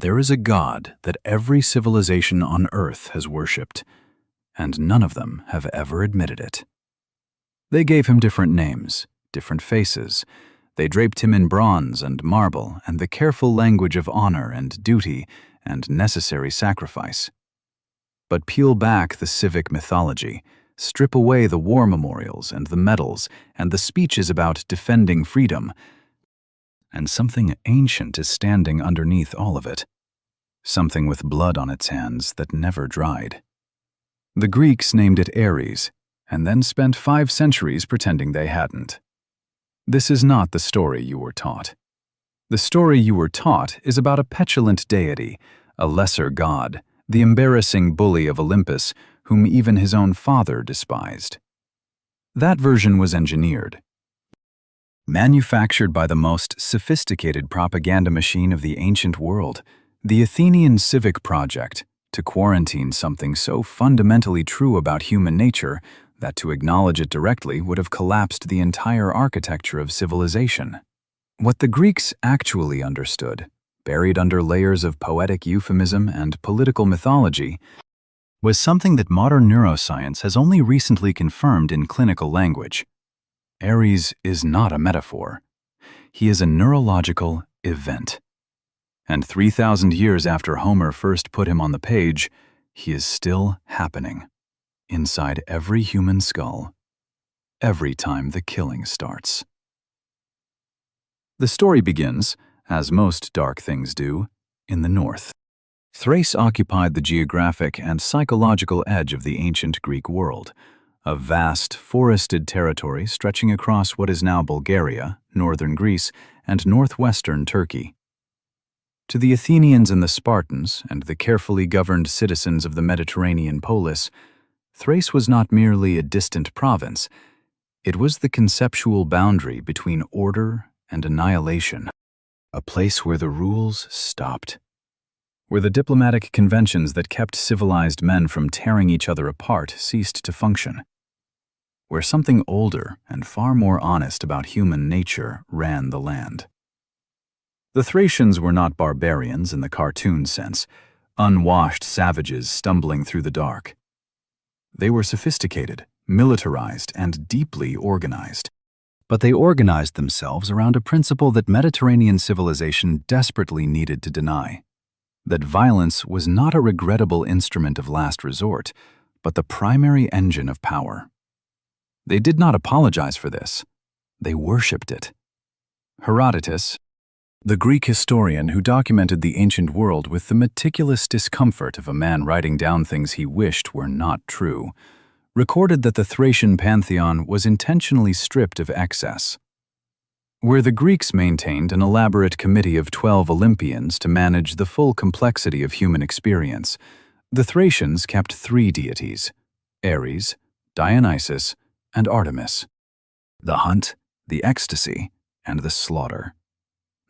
There is a god that every civilization on Earth has worshipped, and none of them have ever admitted it. They gave him different names, different faces. They draped him in bronze and marble and the careful language of honor and duty and necessary sacrifice. But peel back the civic mythology, strip away the war memorials and the medals and the speeches about defending freedom, and something ancient is standing underneath all of it, something with blood on its hands that never dried. The Greeks named it Ares, and then spent 5 centuries pretending they hadn't. This is not the story you were taught. The story you were taught is about a petulant deity, a lesser god, the embarrassing bully of Olympus, whom even his own father despised. That version was engineered, manufactured by the most sophisticated propaganda machine of the ancient world, the Athenian civic project, to quarantine something so fundamentally true about human nature that to acknowledge it directly would have collapsed the entire architecture of civilization. What the Greeks actually understood, buried under layers of poetic euphemism and political mythology, was something that modern neuroscience has only recently confirmed in clinical language. Ares is not a metaphor. He is a neurological event. And 3,000 years after Homer first put him on the page, he is still happening, inside every human skull, every time the killing starts. The story begins, as most dark things do, in the north. Thrace occupied the geographic and psychological edge of the ancient Greek world, a vast, forested territory stretching across what is now Bulgaria, northern Greece, and northwestern Turkey. To the Athenians and the Spartans, and the carefully governed citizens of the Mediterranean polis, Thrace was not merely a distant province, it was the conceptual boundary between order and annihilation, a place where the rules stopped, where the diplomatic conventions that kept civilized men from tearing each other apart ceased to function, where something older and far more honest about human nature ran the land. The Thracians were not barbarians in the cartoon sense, unwashed savages stumbling through the dark. They were sophisticated, militarized, and deeply organized. But they organized themselves around a principle that Mediterranean civilization desperately needed to deny: that violence was not a regrettable instrument of last resort, but the primary engine of power. They did not apologize for this. They worshipped it. Herodotus, the Greek historian who documented the ancient world with the meticulous discomfort of a man writing down things he wished were not true, recorded that the Thracian pantheon was intentionally stripped of excess. Where the Greeks maintained an elaborate committee of 12 Olympians to manage the full complexity of human experience, the Thracians kept 3 deities: Ares, Dionysus, and Artemis. The hunt, the ecstasy, and the slaughter.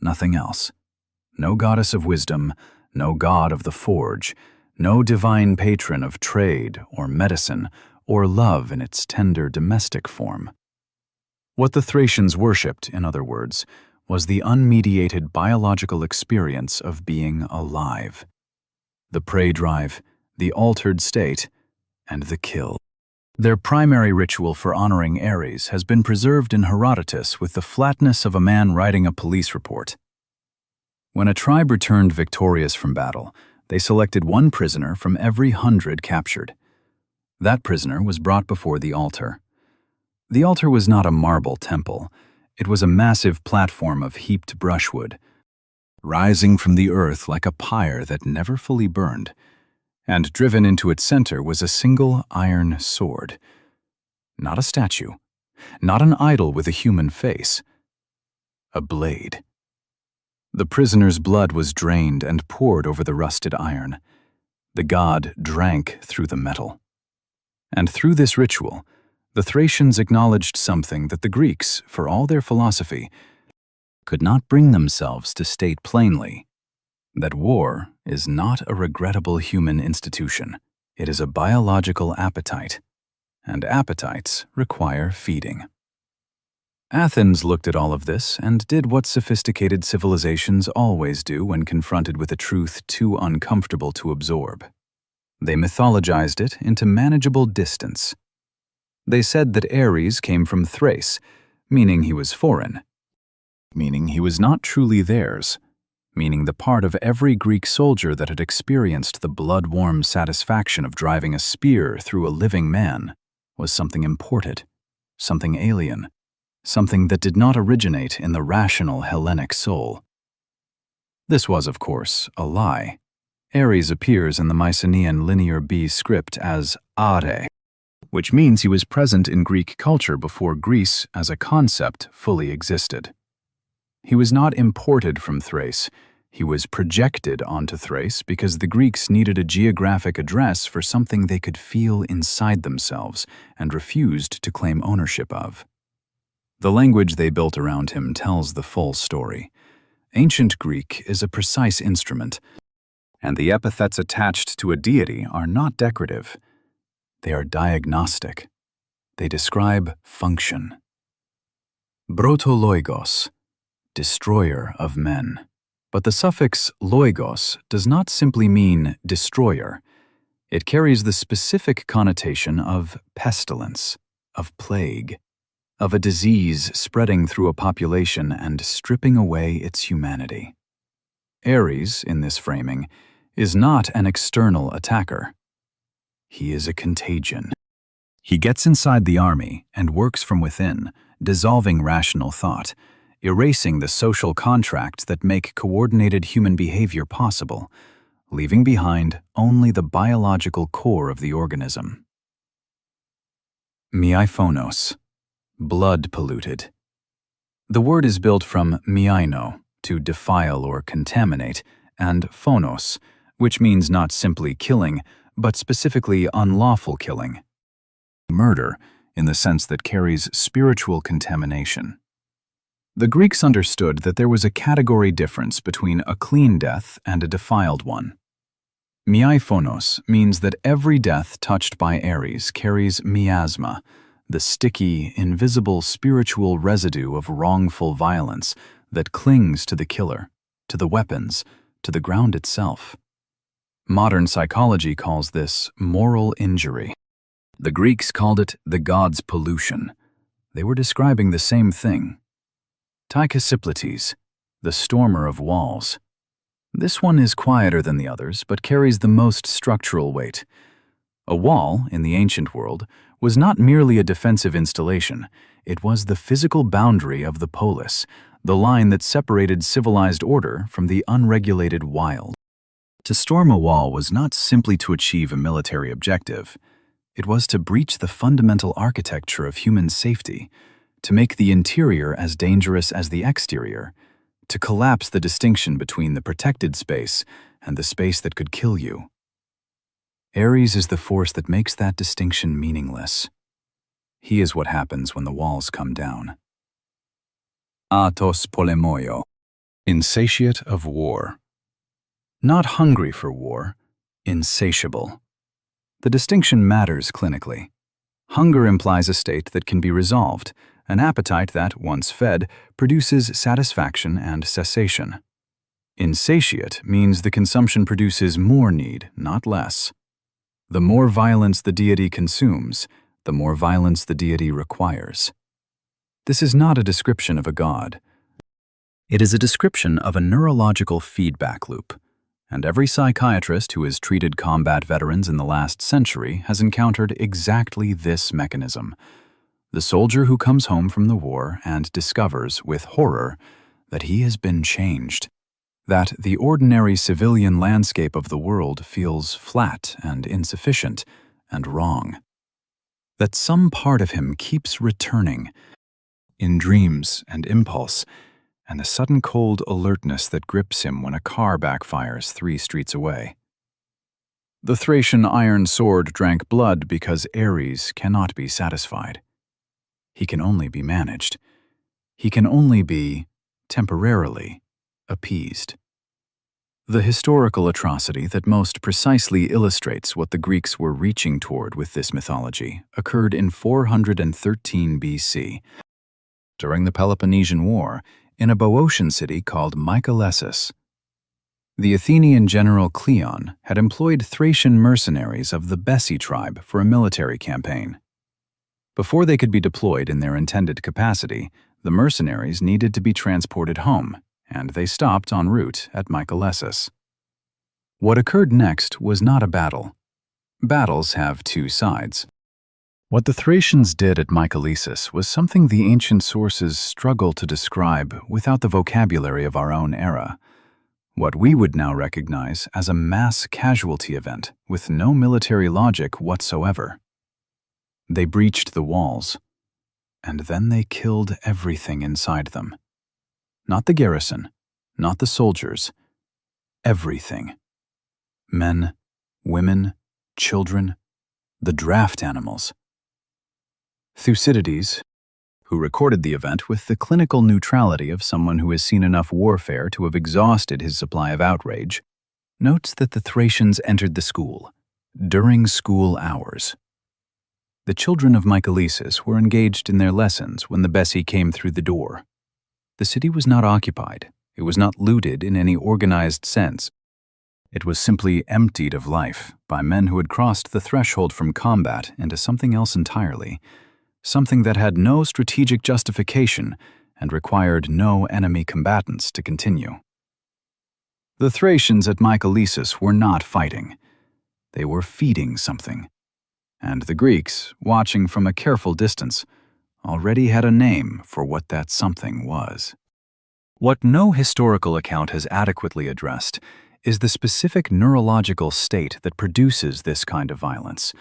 Nothing else. No goddess of wisdom, no god of the forge, no divine patron of trade or medicine or love in its tender domestic form. What the Thracians worshipped, in other words, was the unmediated biological experience of being alive. The prey drive, the altered state, and the kill. Their primary ritual for honoring Ares has been preserved in Herodotus with the flatness of a man writing a police report. When a tribe returned victorious from battle, they selected 1 prisoner from every 100 captured. That prisoner was brought before the altar. The altar was not a marble temple. It was a massive platform of heaped brushwood, rising from the earth like a pyre that never fully burned, and driven into its center was a single iron sword. Not a statue, not an idol with a human face. A blade. The prisoner's blood was drained and poured over the rusted iron. The god drank through the metal. And through this ritual, the Thracians acknowledged something that the Greeks, for all their philosophy, could not bring themselves to state plainly: that war is not a regrettable human institution. It is a biological appetite, and appetites require feeding. Athens looked at all of this and did what sophisticated civilizations always do when confronted with a truth too uncomfortable to absorb. They mythologized it into manageable distance. They said that Ares came from Thrace, meaning he was foreign, meaning he was not truly theirs, meaning the part of every Greek soldier that had experienced the blood-warm satisfaction of driving a spear through a living man was something imported, something alien, something that did not originate in the rational Hellenic soul. This was, of course, a lie. Ares appears in the Mycenaean Linear B script as ARES, which means he was present in Greek culture before Greece as a concept fully existed. He was not imported from Thrace. He was projected onto Thrace because the Greeks needed a geographic address for something they could feel inside themselves and refused to claim ownership of. The language they built around him tells the full story. Ancient Greek is a precise instrument, and the epithets attached to a deity are not decorative. They are diagnostic. They describe function. Brotoloigos, destroyer of men. But the suffix loigos does not simply mean destroyer. It carries the specific connotation of pestilence, of plague, of a disease spreading through a population and stripping away its humanity. Ares, in this framing, is not an external attacker. He is a contagion. He gets inside the army and works from within, dissolving rational thought, erasing the social contracts that make coordinated human behavior possible, leaving behind only the biological core of the organism. Mycalessus, blood polluted. The word is built from myaino, to defile or contaminate, and phonos, which means not simply killing, but specifically unlawful killing. Murder, in the sense that carries spiritual contamination. The Greeks understood that there was a category difference between a clean death and a defiled one. Myphonos means that every death touched by Ares carries miasma, the sticky, invisible spiritual residue of wrongful violence that clings to the killer, to the weapons, to the ground itself. Modern psychology calls this moral injury. The Greeks called it the god's pollution. They were describing the same thing. Tychicipletes, the stormer of walls. This one is quieter than the others, but carries the most structural weight. A wall, in the ancient world, was not merely a defensive installation. It was the physical boundary of the polis, the line that separated civilized order from the unregulated wild. To storm a wall was not simply to achieve a military objective. It was to breach the fundamental architecture of human safety, to make the interior as dangerous as the exterior, to collapse the distinction between the protected space and the space that could kill you. Ares is the force that makes that distinction meaningless. He is what happens when the walls come down. Atos polemoio, insatiate of war. Not hungry for war, insatiable. The distinction matters clinically. Hunger implies a state that can be resolved, an appetite that, once fed, produces satisfaction and cessation. Insatiate means the consumption produces more need, not less. The more violence the deity consumes, the more violence the deity requires. This is not a description of a god. It is a description of a neurological feedback loop, and every psychiatrist who has treated combat veterans in the last century has encountered exactly this mechanism. The soldier who comes home from the war and discovers, with horror, that he has been changed, that the ordinary civilian landscape of the world feels flat and insufficient and wrong, that some part of him keeps returning in dreams and impulse, and a sudden cold alertness that grips him when a car backfires 3 streets away. The Thracian iron sword drank blood because Ares cannot be satisfied. He can only be managed. He can only be, temporarily, appeased. The historical atrocity that most precisely illustrates what the Greeks were reaching toward with this mythology occurred in 413 BC. during the Peloponnesian War in a Boeotian city called Mycalessus. The Athenian general Cleon had employed Thracian mercenaries of the Bessi tribe for a military campaign. Before they could be deployed in their intended capacity, the mercenaries needed to be transported home, and they stopped en route at Mycalessus. What occurred next was not a battle. Battles have two sides. What the Thracians did at Mycalessus was something the ancient sources struggle to describe without the vocabulary of our own era. What we would now recognize as a mass casualty event with no military logic whatsoever. They breached the walls, and then they killed everything inside them. Not the garrison, not the soldiers, everything. Men, women, children, the draft animals. Thucydides, who recorded the event with the clinical neutrality of someone who has seen enough warfare to have exhausted his supply of outrage, notes that the Thracians entered the school during school hours. The children of Mycalessus were engaged in their lessons when the Bessi came through the door. The city was not occupied. It was not looted in any organized sense. It was simply emptied of life by men who had crossed the threshold from combat into something else entirely, something that had no strategic justification and required no enemy combatants to continue. The Thracians at Mycalessus were not fighting. They were feeding something. And the Greeks, watching from a careful distance, already had a name for what that something was. What no historical account has adequately addressed is the specific neurological state that produces this kind of violence,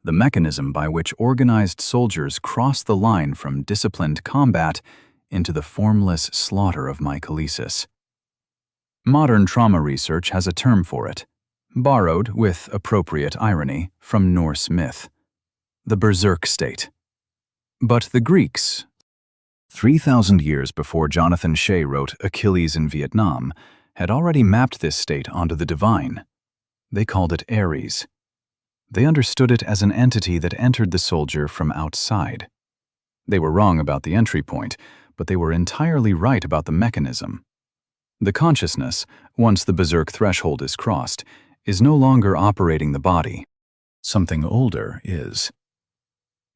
the mechanism by which organized soldiers cross the line from disciplined combat into the formless slaughter of Mycalessus. Modern trauma research has a term for it, borrowed, with appropriate irony, from Norse myth: the berserk state. But the Greeks, 3,000 years before Jonathan Shea wrote Achilles in Vietnam, had already mapped this state onto the divine. They called it Ares. They understood it as an entity that entered the soldier from outside. They were wrong about the entry point, but they were entirely right about the mechanism. The consciousness, once the berserk threshold is crossed, is no longer operating the body. Something older is.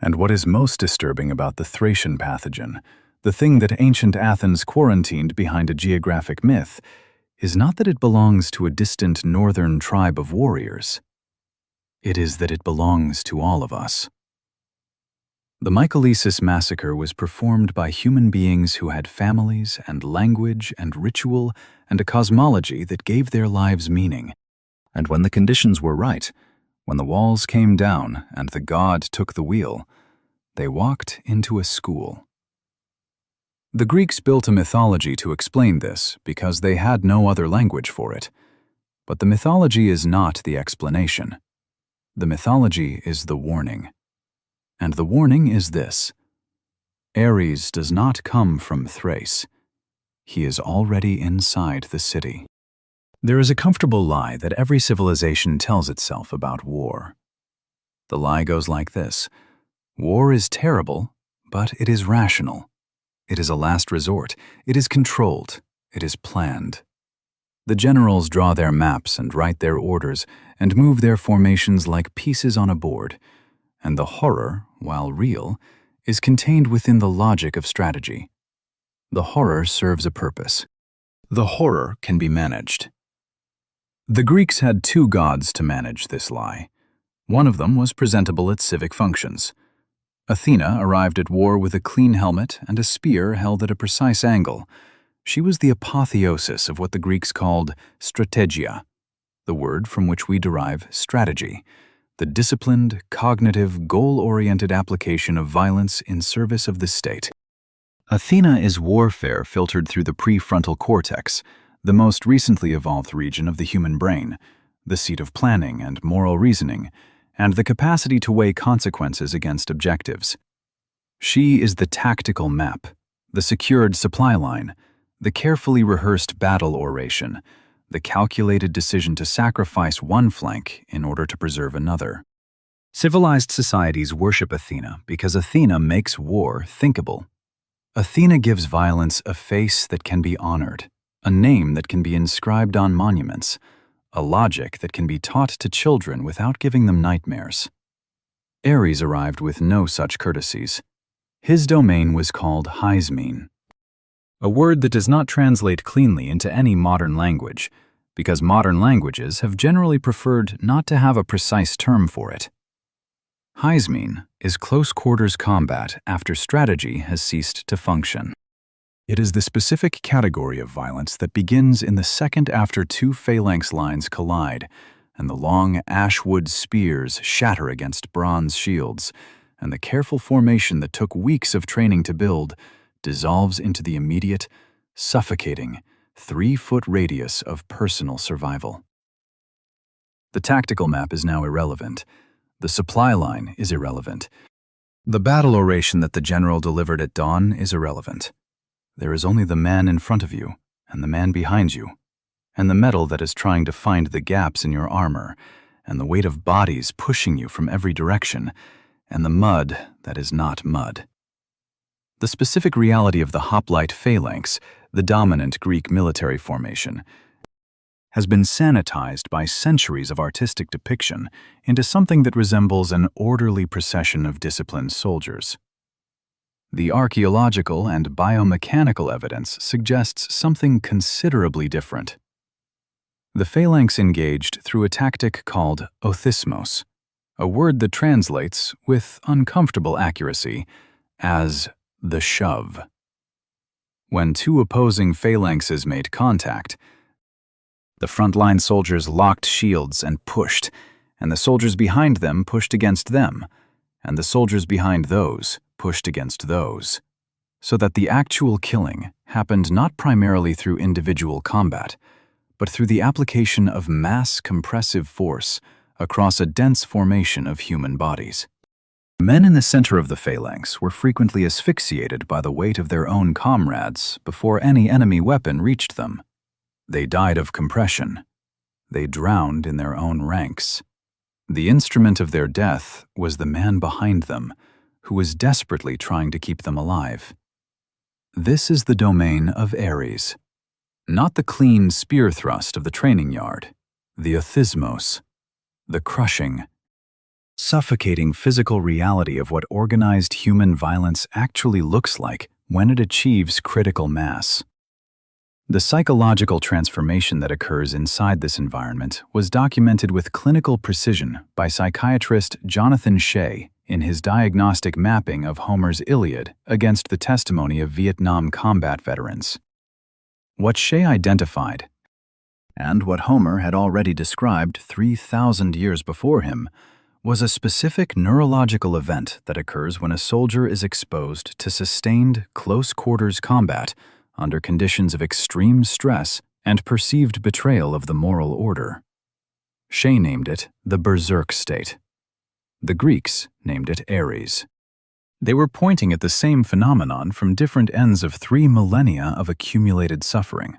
And what is most disturbing about the Thracian pathogen, the thing that ancient Athens quarantined behind a geographic myth, is not that it belongs to a distant northern tribe of warriors. It is that it belongs to all of us. The Mycalessus massacre was performed by human beings who had families and language and ritual and a cosmology that gave their lives meaning. And when the conditions were right, when the walls came down and the god took the wheel, they walked into a school. The Greeks built a mythology to explain this because they had no other language for it. But the mythology is not the explanation. The mythology is the warning. And the warning is this: Ares does not come from Thrace. He is already inside the city. There is a comfortable lie that every civilization tells itself about war. The lie goes like this: war is terrible, but it is rational. It is a last resort. It is controlled. It is planned. The generals draw their maps and write their orders and move their formations like pieces on a board, and the horror, while real, is contained within the logic of strategy. The horror serves a purpose. The horror can be managed. The Greeks had two gods to manage this lie. One of them was presentable at civic functions. Athena arrived at war with a clean helmet and a spear held at a precise angle. She was the apotheosis of what the Greeks called strategia, the word from which we derive strategy, the disciplined, cognitive, goal-oriented application of violence in service of the state. Athena is warfare filtered through the prefrontal cortex, the most recently evolved region of the human brain, the seat of planning and moral reasoning, and the capacity to weigh consequences against objectives. She is the tactical map, the secured supply line, the carefully rehearsed battle oration, the calculated decision to sacrifice one flank in order to preserve another. Civilized societies worship Athena because Athena makes war thinkable. Athena gives violence a face that can be honored, a name that can be inscribed on monuments, a logic that can be taught to children without giving them nightmares. Ares arrived with no such courtesies. His domain was called Hyzmene, a word that does not translate cleanly into any modern language, because modern languages have generally preferred not to have a precise term for it. Hyzmene is close-quarters combat after strategy has ceased to function. It is the specific category of violence that begins in the second after two phalanx lines collide, and the long ash-wood spears shatter against bronze shields, and the careful formation that took weeks of training to build dissolves into the immediate, suffocating, 3-foot radius of personal survival. The tactical map is now irrelevant. The supply line is irrelevant. The battle oration that the general delivered at dawn is irrelevant. There is only the man in front of you, and the man behind you, and the metal that is trying to find the gaps in your armor, and the weight of bodies pushing you from every direction, and the mud that is not mud. The specific reality of the hoplite phalanx, the dominant Greek military formation, has been sanitized by centuries of artistic depiction into something that resembles an orderly procession of disciplined soldiers. The archaeological and biomechanical evidence suggests something considerably different. The phalanx engaged through a tactic called othismos, a word that translates, with uncomfortable accuracy, as the shove. When two opposing phalanxes made contact, the frontline soldiers locked shields and pushed, and the soldiers behind them pushed against them, and the soldiers behind those pushed against those, so that the actual killing happened not primarily through individual combat, but through the application of mass compressive force across a dense formation of human bodies. Men in the center of the phalanx were frequently asphyxiated by the weight of their own comrades before any enemy weapon reached them. They died of compression. They drowned in their own ranks. The instrument of their death was the man behind them, who was desperately trying to keep them alive. This is the domain of Ares, not the clean spear thrust of the training yard, the othismos, the crushing, suffocating physical reality of what organized human violence actually looks like when it achieves critical mass. The psychological transformation that occurs inside this environment was documented with clinical precision by psychiatrist Jonathan Shea in his diagnostic mapping of Homer's Iliad against the testimony of Vietnam combat veterans. What Shea identified, and what Homer had already described 3,000 years before him, was a specific neurological event that occurs when a soldier is exposed to sustained close-quarters combat under conditions of extreme stress and perceived betrayal of the moral order. Shea named it the berserk state. The Greeks named it Ares. They were pointing at the same phenomenon from different ends of 3 millennia of accumulated suffering.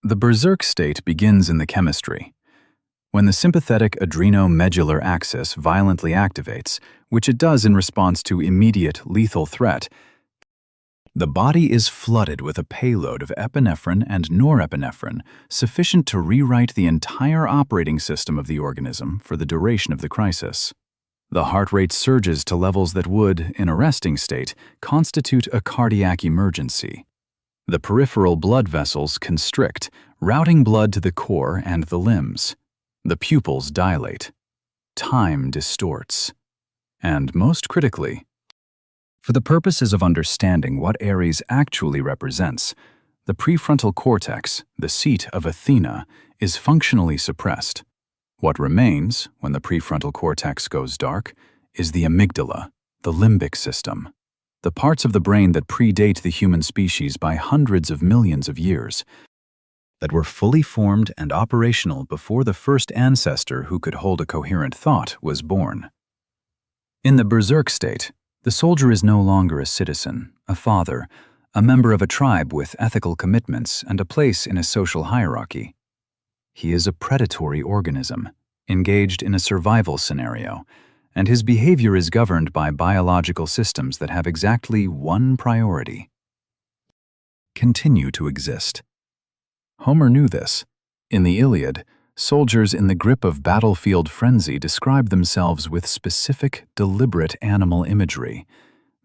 The berserk state begins in the chemistry. When the sympathetic adreno-medullary axis violently activates, which it does in response to immediate lethal threat, the body is flooded with a payload of epinephrine and norepinephrine sufficient to rewrite the entire operating system of the organism for the duration of the crisis. The heart rate surges to levels that would, in a resting state, constitute a cardiac emergency. The peripheral blood vessels constrict, routing blood to the core and the limbs. The pupils dilate. Time distorts. And most critically, for the purposes of understanding what Ares actually represents, the prefrontal cortex, the seat of Athena, is functionally suppressed. What remains, when the prefrontal cortex goes dark, is the amygdala, the limbic system, the parts of the brain that predate the human species by hundreds of millions of years, that were fully formed and operational before the first ancestor who could hold a coherent thought was born. In the berserk state, the soldier is no longer a citizen, a father, a member of a tribe with ethical commitments and a place in a social hierarchy. He is a predatory organism, engaged in a survival scenario, and his behavior is governed by biological systems that have exactly one priority: continue to exist. Homer knew this. In the Iliad, soldiers in the grip of battlefield frenzy describe themselves with specific, deliberate animal imagery.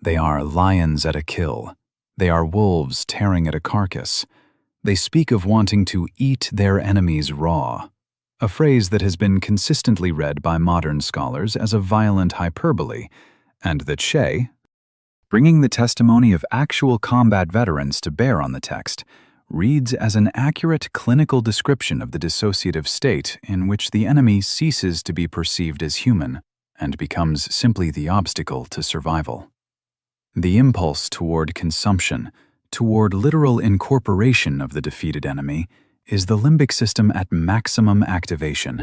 They are lions at a kill. They are wolves tearing at a carcass. They speak of wanting to eat their enemies raw, a phrase that has been consistently read by modern scholars as a violent hyperbole, and that Shea, bringing the testimony of actual combat veterans to bear on the text, reads as an accurate clinical description of the dissociative state in which the enemy ceases to be perceived as human and becomes simply the obstacle to survival. The impulse toward consumption, toward literal incorporation of the defeated enemy, is the limbic system at maximum activation,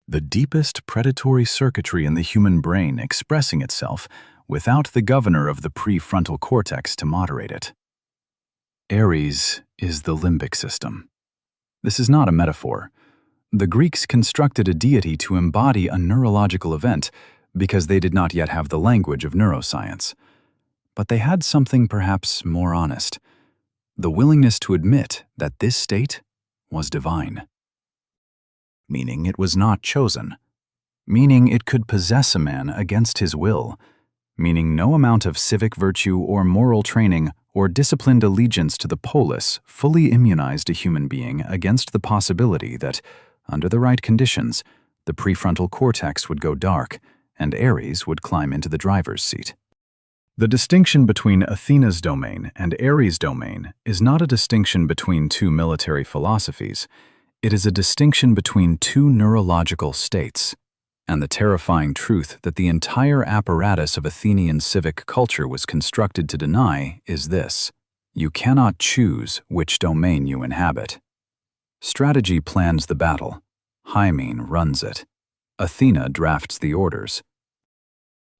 the deepest predatory circuitry in the human brain expressing itself without the governor of the prefrontal cortex to moderate it. Ares is the limbic system. This is not a metaphor. The Greeks constructed a deity to embody a neurological event because they did not yet have the language of neuroscience. But they had something perhaps more honest: the willingness to admit that this state was divine. Meaning it was not chosen. Meaning it could possess a man against his will. Meaning no amount of civic virtue or moral training or disciplined allegiance to the polis fully immunized a human being against the possibility that, under the right conditions, the prefrontal cortex would go dark and Ares would climb into the driver's seat. The distinction between Athena's domain and Ares' domain is not a distinction between two military philosophies. It is a distinction between two neurological states. And the terrifying truth that the entire apparatus of Athenian civic culture was constructed to deny is this: you cannot choose which domain you inhabit. Strategy plans the battle. Hymen runs it. Athena drafts the orders.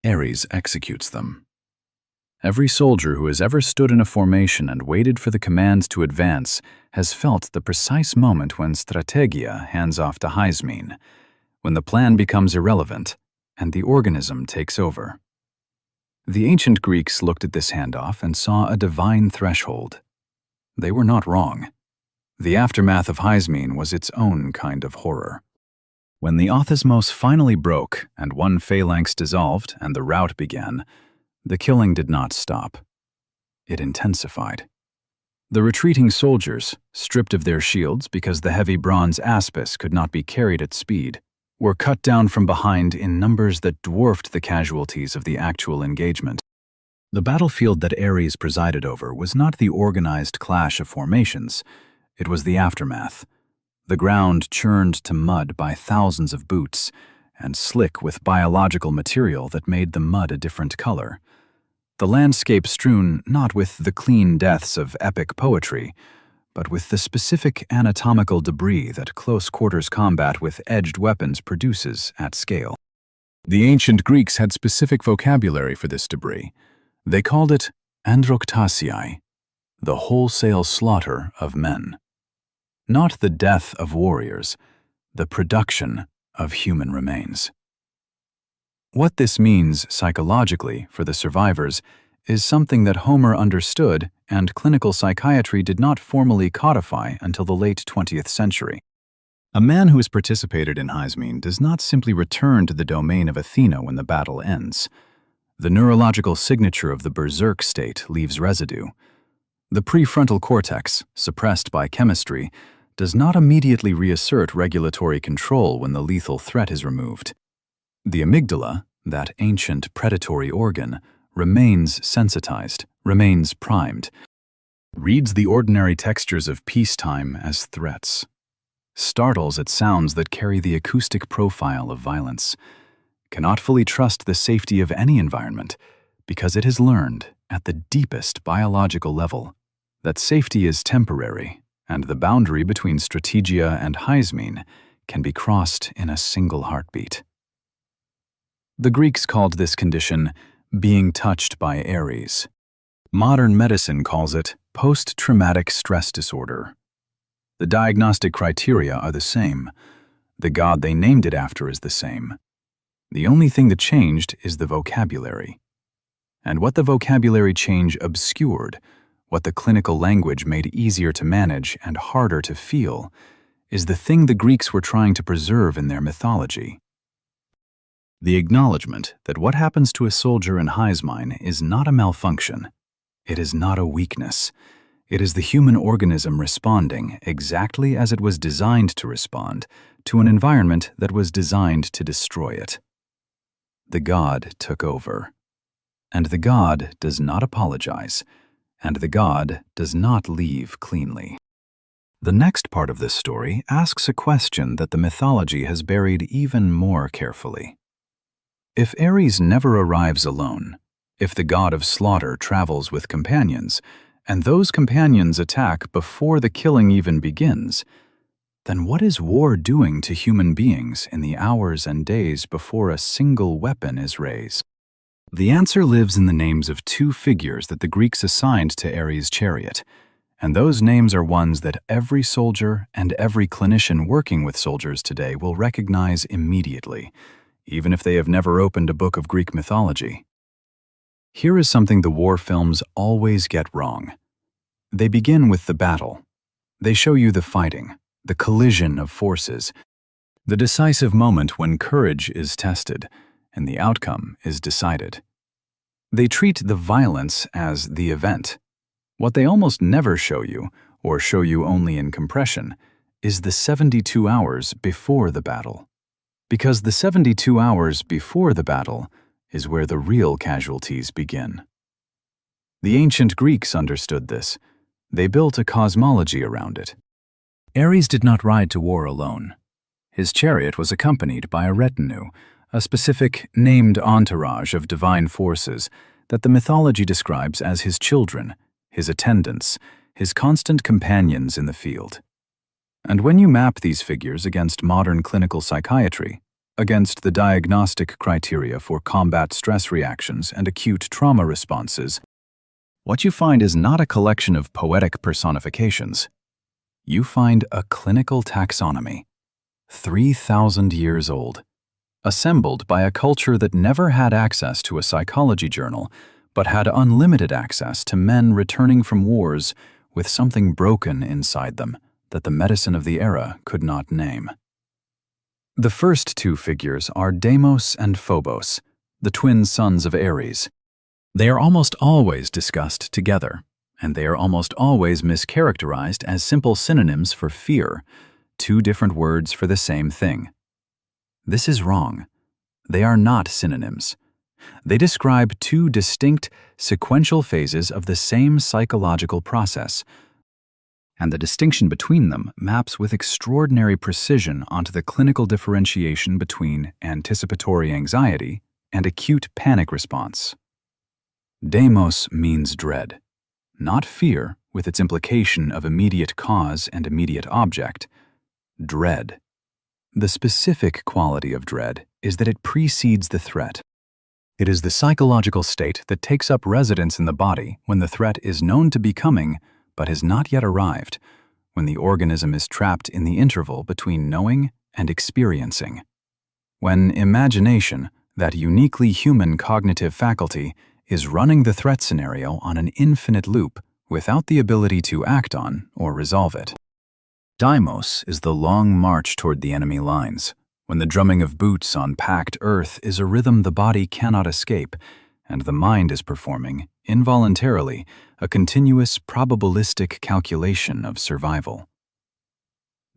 Ares executes them. Every soldier who has ever stood in a formation and waited for the commands to advance has felt the precise moment when strategia hands off to Hymen, when the plan becomes irrelevant and the organism takes over. The ancient Greeks looked at this handoff and saw a divine threshold. They were not wrong. The aftermath of Hymen was its own kind of horror. When the othismos finally broke and one phalanx dissolved and the rout began, the killing did not stop. It intensified. The retreating soldiers, stripped of their shields because the heavy bronze aspis could not be carried at speed, were cut down from behind in numbers that dwarfed the casualties of the actual engagement. The battlefield that Ares presided over was not the organized clash of formations. It was the aftermath. The ground churned to mud by thousands of boots, and slick with biological material that made the mud a different color. The landscape strewn not with the clean deaths of epic poetry, but with the specific anatomical debris that close-quarters combat with edged weapons produces at scale. The ancient Greeks had specific vocabulary for this debris. They called it androktasiai, the wholesale slaughter of men. Not the death of warriors, the production of human remains. What this means psychologically for the survivors is something that Homer understood and clinical psychiatry did not formally codify until the late 20th century. A man who has participated in Hymen does not simply return to the domain of Athena when the battle ends. The neurological signature of the berserk state leaves residue. The prefrontal cortex, suppressed by chemistry, does not immediately reassert regulatory control when the lethal threat is removed. The amygdala, that ancient predatory organ, remains sensitized, remains primed, reads the ordinary textures of peacetime as threats, startles at sounds that carry the acoustic profile of violence, cannot fully trust the safety of any environment because it has learned, at the deepest biological level, that safety is temporary and the boundary between strategia and Hymen can be crossed in a single heartbeat. The Greeks called this condition being touched by Ares. Modern medicine calls it post-traumatic stress disorder. The diagnostic criteria are the same. The god they named it after is the same. The only thing that changed is the vocabulary. And what the vocabulary change obscured what the clinical language made easier to manage and harder to feel, is the thing the Greeks were trying to preserve in their mythology. The acknowledgement that what happens to a soldier in Hyzmine is not a malfunction. It is not a weakness. It is the human organism responding exactly as it was designed to respond to an environment that was designed to destroy it. The god took over. And the god does not apologize. And the god does not leave cleanly. The next part of this story asks a question that the mythology has buried even more carefully. If Ares never arrives alone, if the god of slaughter travels with companions, and those companions attack before the killing even begins, then what is war doing to human beings in the hours and days before a single weapon is raised? The answer lives in the names of two figures that the Greeks assigned to Ares' chariot, and those names are ones that every soldier and every clinician working with soldiers today will recognize immediately, even if they have never opened a book of Greek mythology. Here is something the war films always get wrong. They begin with the battle. They show you the fighting, the collision of forces, the decisive moment when courage is tested and the outcome is decided. They treat the violence as the event. What they almost never show you, or show you only in compression, is the 72 hours before the battle. Because the 72 hours before the battle is where the real casualties begin. The ancient Greeks understood this. They built a cosmology around it. Ares did not ride to war alone. His chariot was accompanied by a retinue, a specific, named entourage of divine forces that the mythology describes as his children, his attendants, his constant companions in the field. And when you map these figures against modern clinical psychiatry, against the diagnostic criteria for combat stress reactions and acute trauma responses, what you find is not a collection of poetic personifications. You find a clinical taxonomy, 3,000 years old, assembled by a culture that never had access to a psychology journal, but had unlimited access to men returning from wars with something broken inside them that the medicine of the era could not name. The first two figures are Deimos and Phobos, the twin sons of Ares. They are almost always discussed together, and they are almost always mischaracterized as simple synonyms for fear, two different words for the same thing. This is wrong. They are not synonyms. They describe two distinct, sequential phases of the same psychological process, and the distinction between them maps with extraordinary precision onto the clinical differentiation between anticipatory anxiety and acute panic response. Deimos means dread, not fear with its implication of immediate cause and immediate object. Dread. The specific quality of dread is that it precedes the threat. It is the psychological state that takes up residence in the body when the threat is known to be coming but has not yet arrived, when the organism is trapped in the interval between knowing and experiencing. When imagination, that uniquely human cognitive faculty, is running the threat scenario on an infinite loop without the ability to act on or resolve it. Deimos is the long march toward the enemy lines, when the drumming of boots on packed earth is a rhythm the body cannot escape, and the mind is performing, involuntarily, a continuous probabilistic calculation of survival.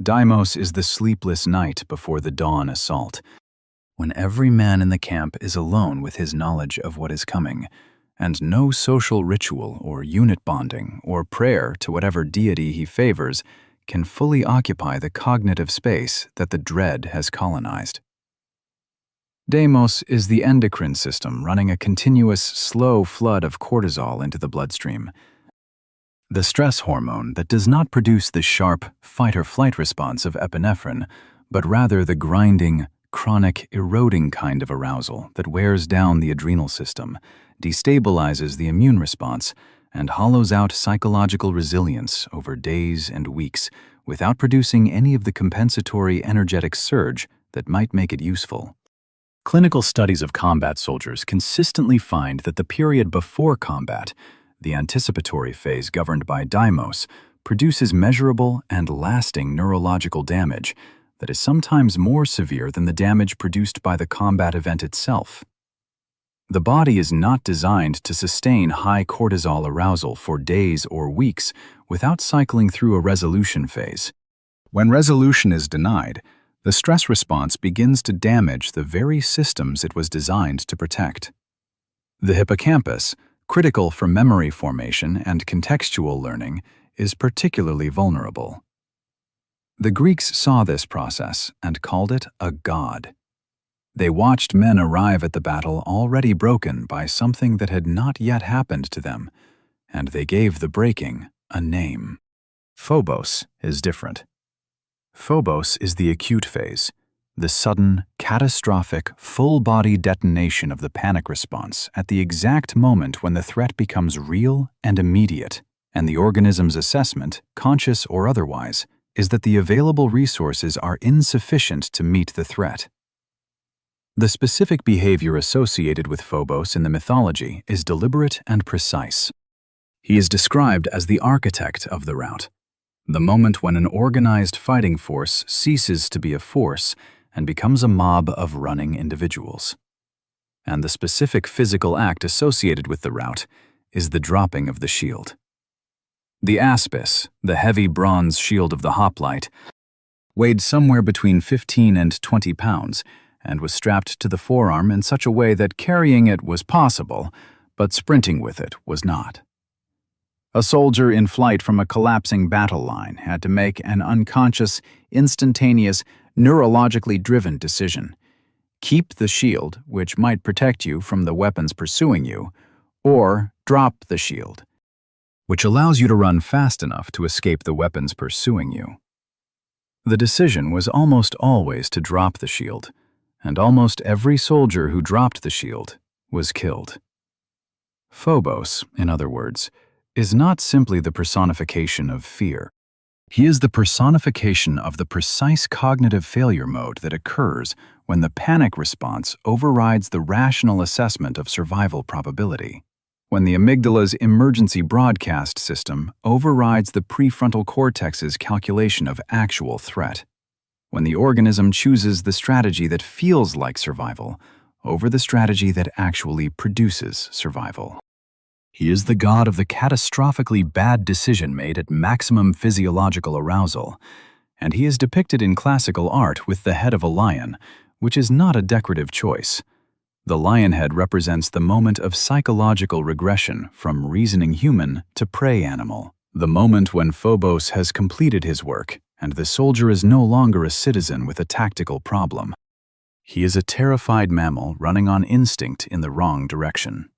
Deimos is the sleepless night before the dawn assault, when every man in the camp is alone with his knowledge of what is coming, and no social ritual or unit bonding or prayer to whatever deity he favors can fully occupy the cognitive space that the dread has colonized. Deimos is the endocrine system running a continuous, slow flood of cortisol into the bloodstream, the stress hormone that does not produce the sharp fight-or-flight response of epinephrine, but rather the grinding, chronic, eroding kind of arousal that wears down the adrenal system, destabilizes the immune response, and hollows out psychological resilience over days and weeks without producing any of the compensatory energetic surge that might make it useful. Clinical studies of combat soldiers consistently find that the period before combat, The anticipatory phase, governed by Deimos, produces measurable and lasting neurological damage that is sometimes more severe than the damage produced by the combat event itself. The body is not designed to sustain high cortisol arousal for days or weeks without cycling through a resolution phase. When resolution is denied, the stress response begins to damage the very systems it was designed to protect. The hippocampus, critical for memory formation and contextual learning, is particularly vulnerable. The Greeks saw this process and called it a god. They watched men arrive at the battle already broken by something that had not yet happened to them, and they gave the breaking a name. Phobos is different. Phobos is the acute phase, the sudden, catastrophic, full-body detonation of the panic response at the exact moment when the threat becomes real and immediate, and the organism's assessment, conscious or otherwise, is that the available resources are insufficient to meet the threat. The specific behavior associated with Phobos in the mythology is deliberate and precise. He is described as the architect of the rout, the moment when an organized fighting force ceases to be a force and becomes a mob of running individuals. And the specific physical act associated with the rout is the dropping of the shield. The aspis, the heavy bronze shield of the hoplite, weighed somewhere between 15 and 20 pounds and was strapped to the forearm in such a way that carrying it was possible, but sprinting with it was not. A soldier in flight from a collapsing battle line had to make an unconscious, instantaneous, neurologically driven decision. Keep the shield, which might protect you from the weapons pursuing you, or drop the shield, which allows you to run fast enough to escape the weapons pursuing you. The decision was almost always to drop the shield, and almost every soldier who dropped the shield was killed. Phobos, in other words, is not simply the personification of fear. He is the personification of the precise cognitive failure mode that occurs when the panic response overrides the rational assessment of survival probability, when the amygdala's emergency broadcast system overrides the prefrontal cortex's calculation of actual threat, when the organism chooses the strategy that feels like survival over the strategy that actually produces survival. He is the god of the catastrophically bad decision made at maximum physiological arousal, and he is depicted in classical art with the head of a lion, which is not a decorative choice. The lion head represents the moment of psychological regression from reasoning human to prey animal, the moment when Phobos has completed his work and the soldier is no longer a citizen with a tactical problem. He is a terrified mammal running on instinct in the wrong direction.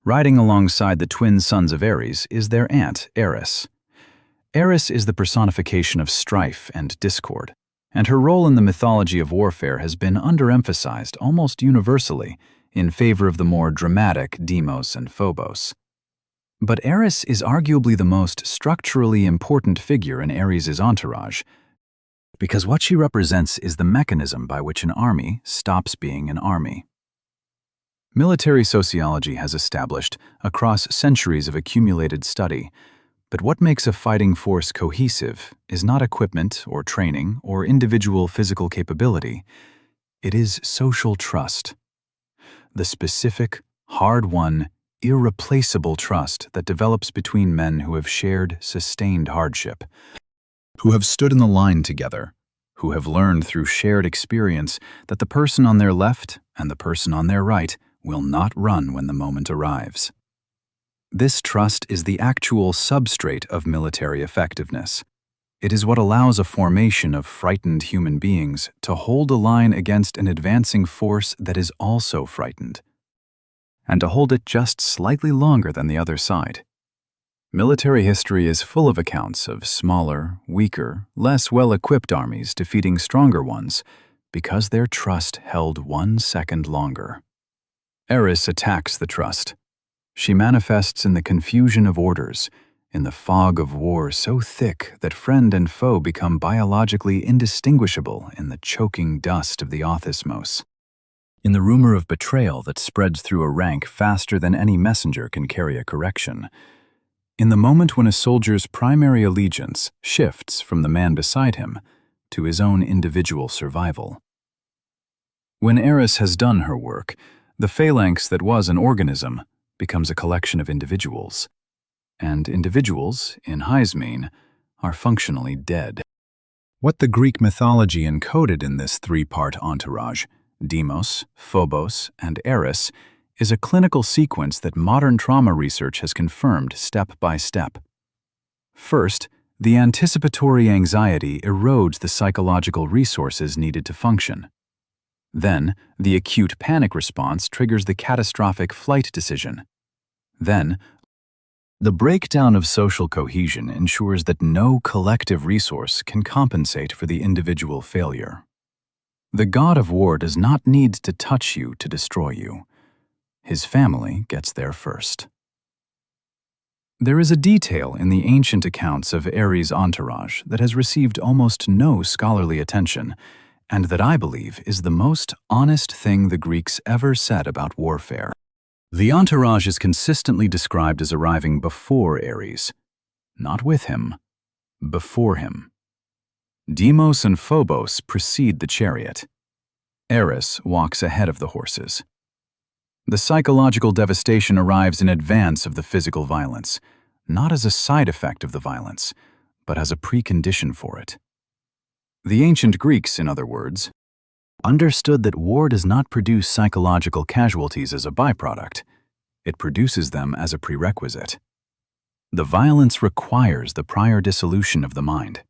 Riding alongside the twin sons of Ares is their aunt, Eris. Eris is the personification of strife and discord, and her role in the mythology of warfare has been underemphasized almost universally in favor of the more dramatic Deimos and Phobos. But Eris is arguably the most structurally important figure in Ares' entourage, because what she represents is the mechanism by which an army stops being an army. Military sociology has established, across centuries of accumulated study, that what makes a fighting force cohesive is not equipment or training or individual physical capability. It is social trust. The specific, hard-won, irreplaceable trust that develops between men who have shared sustained hardship, who have stood in the line together, who have learned through shared experience that the person on their left and the person on their right will not run when the moment arrives. This trust is the actual substrate of military effectiveness. It is what allows a formation of frightened human beings to hold a line against an advancing force that is also frightened, and to hold it just slightly longer than the other side. Military history is full of accounts of smaller, weaker, less well-equipped armies defeating stronger ones because their trust held 1 second longer. Eris attacks the trust. She manifests in the confusion of orders, in the fog of war so thick that friend and foe become biologically indistinguishable in the choking dust of the Othismos. in the rumor of betrayal that spreads through a rank faster than any messenger can carry a correction, in the moment when a soldier's primary allegiance shifts from the man beside him to his own individual survival. When Eris has done her work, the phalanx that was an organism becomes a collection of individuals, and individuals, in Heismane, are functionally dead. What the Greek mythology encoded in this three-part entourage, Deimos, Phobos, and Eris, is a clinical sequence that modern trauma research has confirmed step by step. First, the anticipatory anxiety erodes the psychological resources needed to function. Then, the acute panic response triggers the catastrophic flight decision. Then, the breakdown of social cohesion ensures that no collective resource can compensate for the individual failure. The god of war does not need to touch you to destroy you. His family gets there first. There is a detail in the ancient accounts of Ares' entourage that has received almost no scholarly attention, and that I believe is the most honest thing the Greeks ever said about warfare. The entourage is consistently described as arriving before Ares, not with him, before him. Deimos and Phobos precede the chariot. Eris walks ahead of the horses. The psychological devastation arrives in advance of the physical violence, not as a side effect of the violence, but as a precondition for it. The ancient Greeks, in other words, understood that war does not produce psychological casualties as a byproduct. It produces them as a prerequisite. The violence requires the prior dissolution of the mind.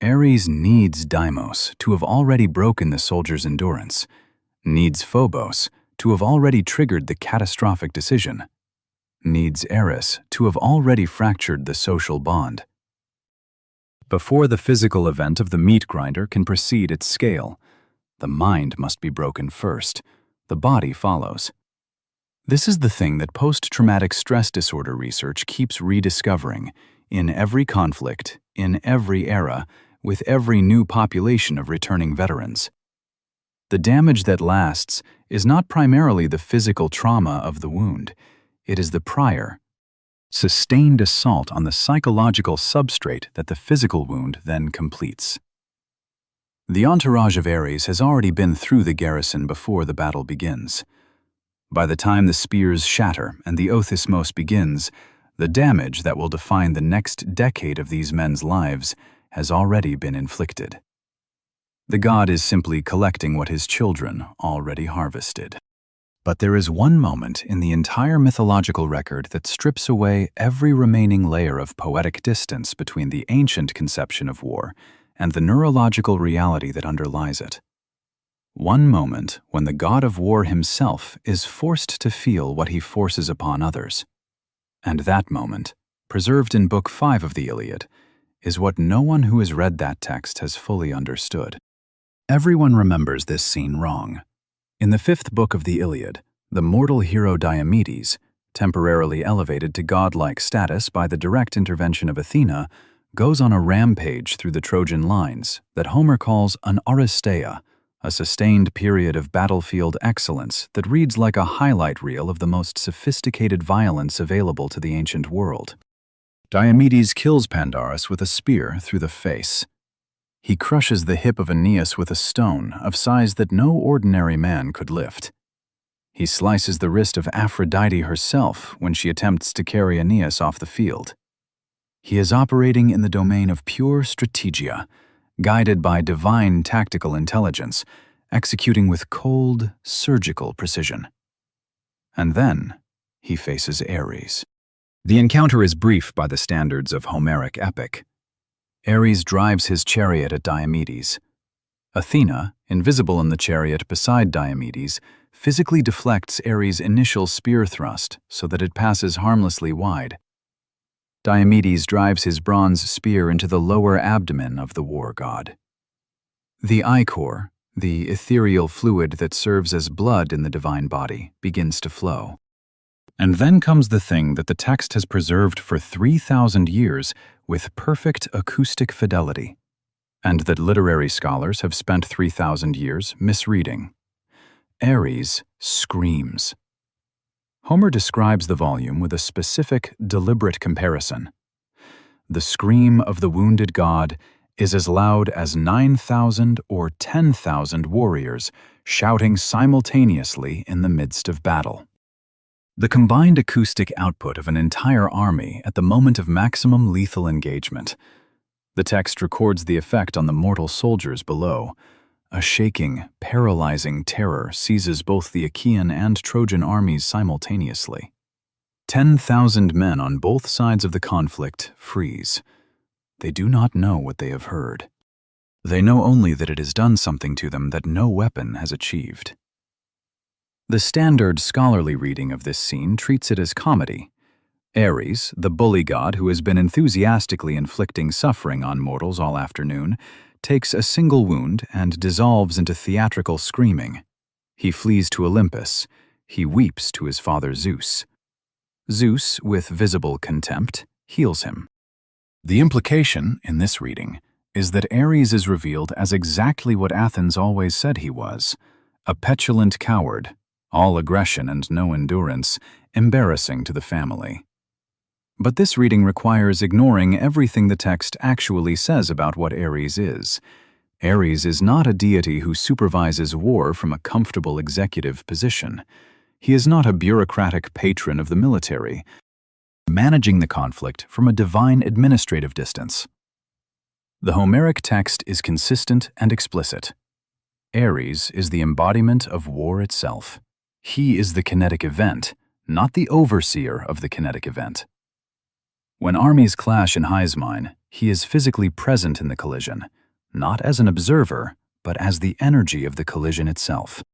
Ares needs Deimos to have already broken the soldier's endurance, needs Phobos to have already triggered the catastrophic decision, needs Eris to have already fractured the social bond. Before the physical event of the meat grinder can proceed its scale, the mind must be broken first. The body follows. This is the thing that post-traumatic stress disorder research keeps rediscovering in every conflict, in every era, with every new population of returning veterans. The damage that lasts is not primarily the physical trauma of the wound. It is the prior, sustained assault on the psychological substrate that the physical wound then completes. The entourage of Ares has already been through the garrison before the battle begins. By the time the spears shatter and the othismos begins, the damage that will define the next decade of these men's lives has already been inflicted. The god is simply collecting what his children already harvested. But there is one moment in the entire mythological record that strips away every remaining layer of poetic distance between the ancient conception of war and the neurological reality that underlies it. One moment when the god of war himself is forced to feel what he forces upon others. And that moment, preserved in Book 5 of the Iliad, is what no one who has read that text has fully understood. Everyone remembers this scene wrong. In the 5th book of the Iliad, the mortal hero Diomedes, temporarily elevated to godlike status by the direct intervention of Athena, goes on a rampage through the Trojan lines that Homer calls an aristeia, a sustained period of battlefield excellence that reads like a highlight reel of the most sophisticated violence available to the ancient world. Diomedes kills Pandarus with a spear through the face. He crushes the hip of Aeneas with a stone of size that no ordinary man could lift. He slices the wrist of Aphrodite herself when she attempts to carry Aeneas off the field. He is operating in the domain of pure strategia, guided by divine tactical intelligence, executing with cold, surgical precision. And then he faces Ares. The encounter is brief by the standards of Homeric epic. Ares drives his chariot at Diomedes. Athena, invisible in the chariot beside Diomedes, physically deflects Ares' initial spear thrust so that it passes harmlessly wide. Diomedes drives his bronze spear into the lower abdomen of the war god. The ichor, the ethereal fluid that serves as blood in the divine body, begins to flow. And then comes the thing that the text has preserved for 3,000 years with perfect acoustic fidelity, and that literary scholars have spent 3,000 years misreading. Ares screams. Homer describes the volume with a specific, deliberate comparison. The scream of the wounded god is as loud as 9,000 or 10,000 warriors shouting simultaneously in the midst of battle. The combined acoustic output of an entire army at the moment of maximum lethal engagement. The text records the effect on the mortal soldiers below. A shaking, paralyzing terror seizes both the Achaean and Trojan armies simultaneously. 10,000 men on both sides of the conflict freeze. They do not know what they have heard. They know only that it has done something to them that no weapon has achieved. The standard scholarly reading of this scene treats it as comedy. Ares, the bully god who has been enthusiastically inflicting suffering on mortals all afternoon, takes a single wound and dissolves into theatrical screaming. He flees to Olympus. He weeps to his father Zeus. Zeus, with visible contempt, heals him. The implication, in this reading, is that Ares is revealed as exactly what Athens always said he was, a petulant coward, all aggression and no endurance, embarrassing to the family. But this reading requires ignoring everything the text actually says about what Ares is. Ares is not a deity who supervises war from a comfortable executive position. He is not a bureaucratic patron of the military, managing the conflict from a divine administrative distance. The Homeric text is consistent and explicit. Ares is the embodiment of war itself. He is the kinetic event, not the overseer of the kinetic event. When armies clash in Hyzmine, he is physically present in the collision, not as an observer, but as the energy of the collision itself.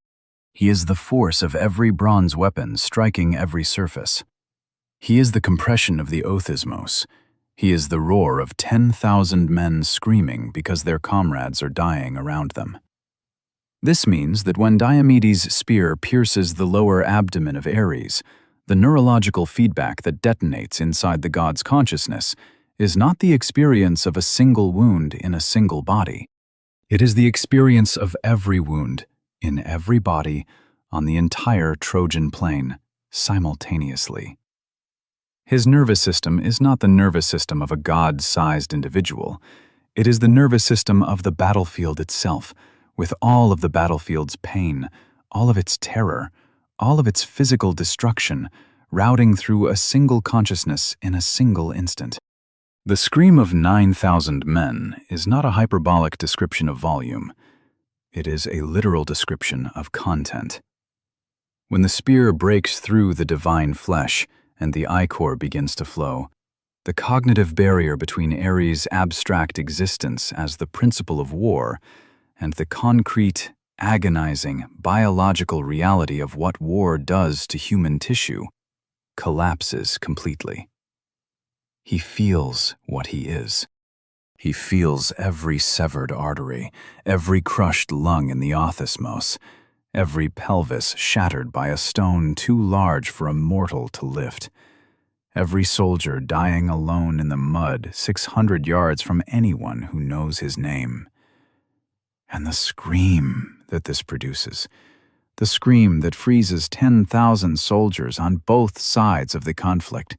He is the force of every bronze weapon striking every surface. He is the compression of the othismos. He is the roar of 10,000 men screaming because their comrades are dying around them. This means that when Diomedes' spear pierces the lower abdomen of Ares, the neurological feedback that detonates inside the god's consciousness is not the experience of a single wound in a single body. It is the experience of every wound, in every body, on the entire Trojan plain, simultaneously. His nervous system is not the nervous system of a god-sized individual. It is the nervous system of the battlefield itself, with all of the battlefield's pain, all of its terror, all of its physical destruction, routing through a single consciousness in a single instant. The scream of 9,000 men is not a hyperbolic description of volume. It is a literal description of content. When the spear breaks through the divine flesh and the ichor begins to flow, the cognitive barrier between Ares' abstract existence as the principle of war and the concrete, agonizing, biological reality of what war does to human tissue collapses completely. He feels what he is. He feels every severed artery, every crushed lung in the othismos, every pelvis shattered by a stone too large for a mortal to lift, every soldier dying alone in the mud 600 yards from anyone who knows his name. And the scream that this produces, the scream that freezes 10,000 soldiers on both sides of the conflict,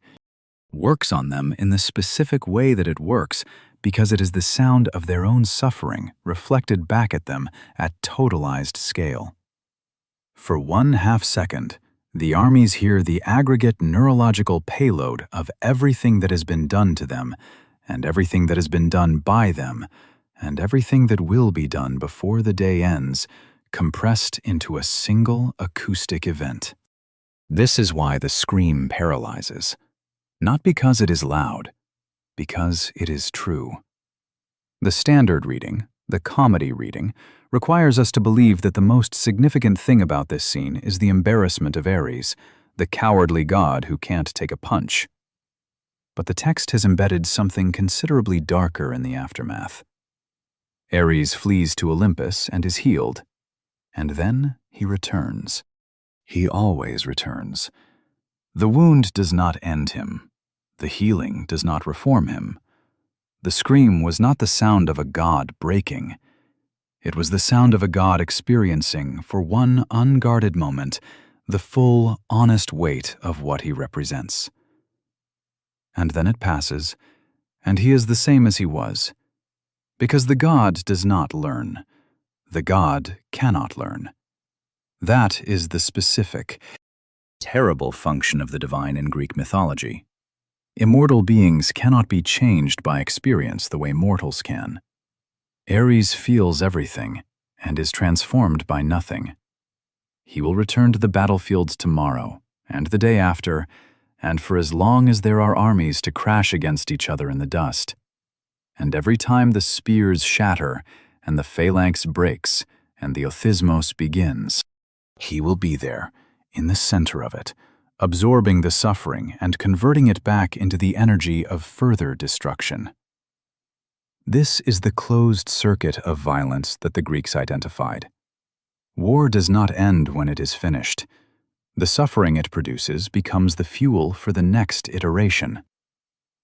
works on them in the specific way that it works because it is the sound of their own suffering reflected back at them at totalized scale. For 1/2 second, the armies hear the aggregate neurological payload of everything that has been done to them, and everything that has been done by them, and everything that will be done before the day ends, compressed into a single acoustic event. This is why the scream paralyzes. Not because it is loud, because it is true. The standard reading, the comedy reading, requires us to believe that the most significant thing about this scene is the embarrassment of Ares, the cowardly god who can't take a punch. But the text has embedded something considerably darker in the aftermath. Ares flees to Olympus and is healed, and then he returns. He always returns. The wound does not end him. The healing does not reform him. The scream was not the sound of a god breaking. It was the sound of a god experiencing, for one unguarded moment, the full, honest weight of what he represents. And then it passes, and he is the same as he was. Because the god does not learn. The god cannot learn. That is the specific, terrible function of the divine in Greek mythology. Immortal beings cannot be changed by experience the way mortals can. Ares feels everything and is transformed by nothing. He will return to the battlefields tomorrow and the day after, and for as long as there are armies to crash against each other in the dust. And every time the spears shatter and the phalanx breaks and the othismos begins, he will be there, in the center of it, absorbing the suffering and converting it back into the energy of further destruction. This is the closed circuit of violence that the Greeks identified. War does not end when it is finished. The suffering it produces becomes the fuel for the next iteration.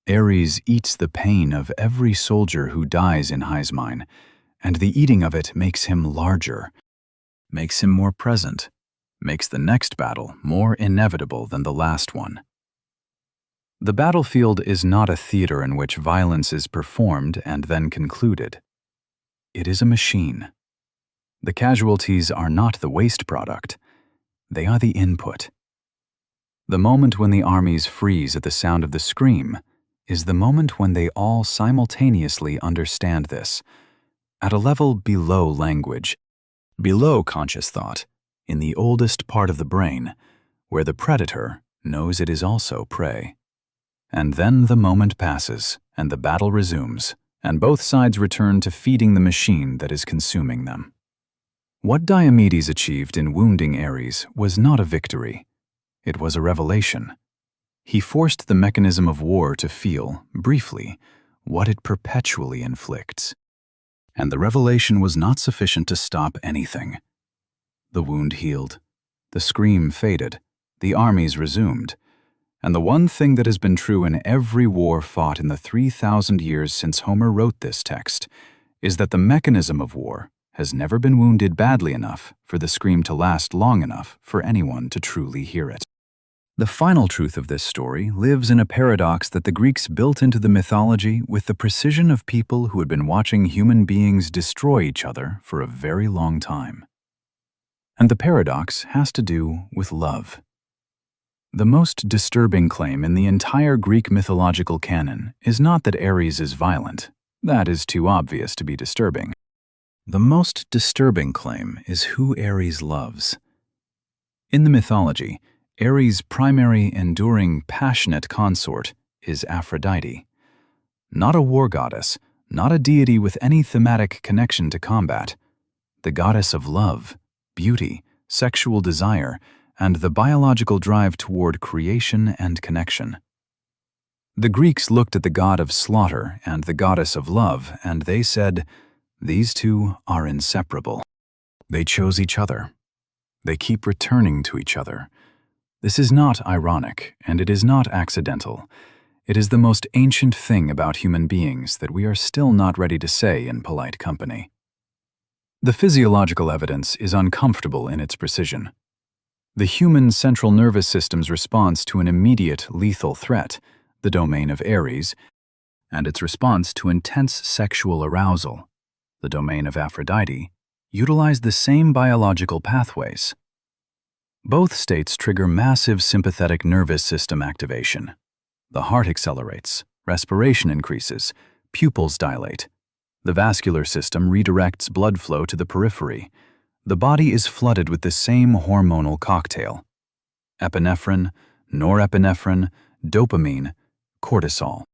Ares eats the pain of every soldier who dies in Hyzmine, and the eating of it makes him larger, makes him more present, makes the next battle more inevitable than the last one. The battlefield is not a theater in which violence is performed and then concluded. It is a machine. The casualties are not the waste product. They are the input. The moment when the armies freeze at the sound of the scream is the moment when they all simultaneously understand this, at a level below language, below conscious thought, in the oldest part of the brain, where the predator knows it is also prey. And then the moment passes, and the battle resumes, and both sides return to feeding the machine that is consuming them. What Diomedes achieved in wounding Ares was not a victory. It was a revelation. He forced the mechanism of war to feel, briefly, what it perpetually inflicts. And the revelation was not sufficient to stop anything. The wound healed. The scream faded. The armies resumed. And the one thing that has been true in every war fought in the 3,000 years since Homer wrote this text is that the mechanism of war has never been wounded badly enough for the scream to last long enough for anyone to truly hear it. The final truth of this story lives in a paradox that the Greeks built into the mythology with the precision of people who had been watching human beings destroy each other for a very long time. And the paradox has to do with love. The most disturbing claim in the entire Greek mythological canon is not that Ares is violent. That is too obvious to be disturbing. The most disturbing claim is who Ares loves. In the mythology, Ares' primary, enduring, passionate consort is Aphrodite. Not a war goddess, not a deity with any thematic connection to combat. The goddess of love, beauty, sexual desire, and the biological drive toward creation and connection. The Greeks looked at the god of slaughter and the goddess of love, and they said, "These two are inseparable." They chose each other. They keep returning to each other. This is not ironic, and it is not accidental. It is the most ancient thing about human beings that we are still not ready to say in polite company. The physiological evidence is uncomfortable in its precision. The human central nervous system's response to an immediate lethal threat, the domain of Ares, and its response to intense sexual arousal, the domain of Aphrodite, utilize the same biological pathways. Both states trigger massive sympathetic nervous system activation. The heart accelerates, respiration increases, pupils dilate. The vascular system redirects blood flow to the periphery. The body is flooded with the same hormonal cocktail: epinephrine, norepinephrine, dopamine, cortisol.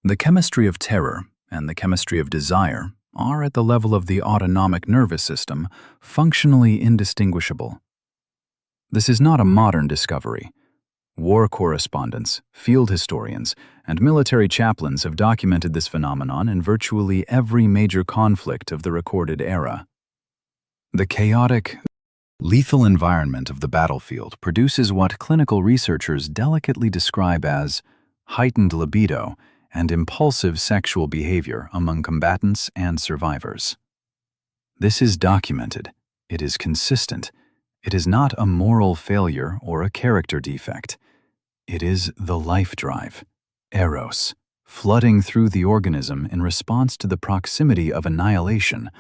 The chemistry of terror and the chemistry of desire are, at the level of the autonomic nervous system, functionally indistinguishable. This is not a modern discovery. War correspondents, field historians, and military chaplains have documented this phenomenon in virtually every major conflict of the recorded era. The chaotic, lethal environment of the battlefield produces what clinical researchers delicately describe as heightened libido and impulsive sexual behavior among combatants and survivors. This is documented. It is consistent. It is not a moral failure or a character defect. It is the life drive, Eros, flooding through the organism in response to the proximity of annihilation,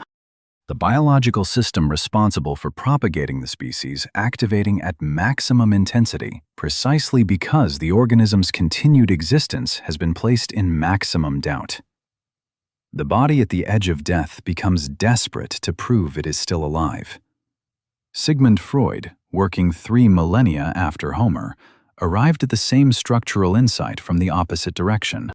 the biological system responsible for propagating the species activating at maximum intensity precisely because the organism's continued existence has been placed in maximum doubt. The body at the edge of death becomes desperate to prove it is still alive. Sigmund Freud, working 3 millennia after Homer, arrived at the same structural insight from the opposite direction.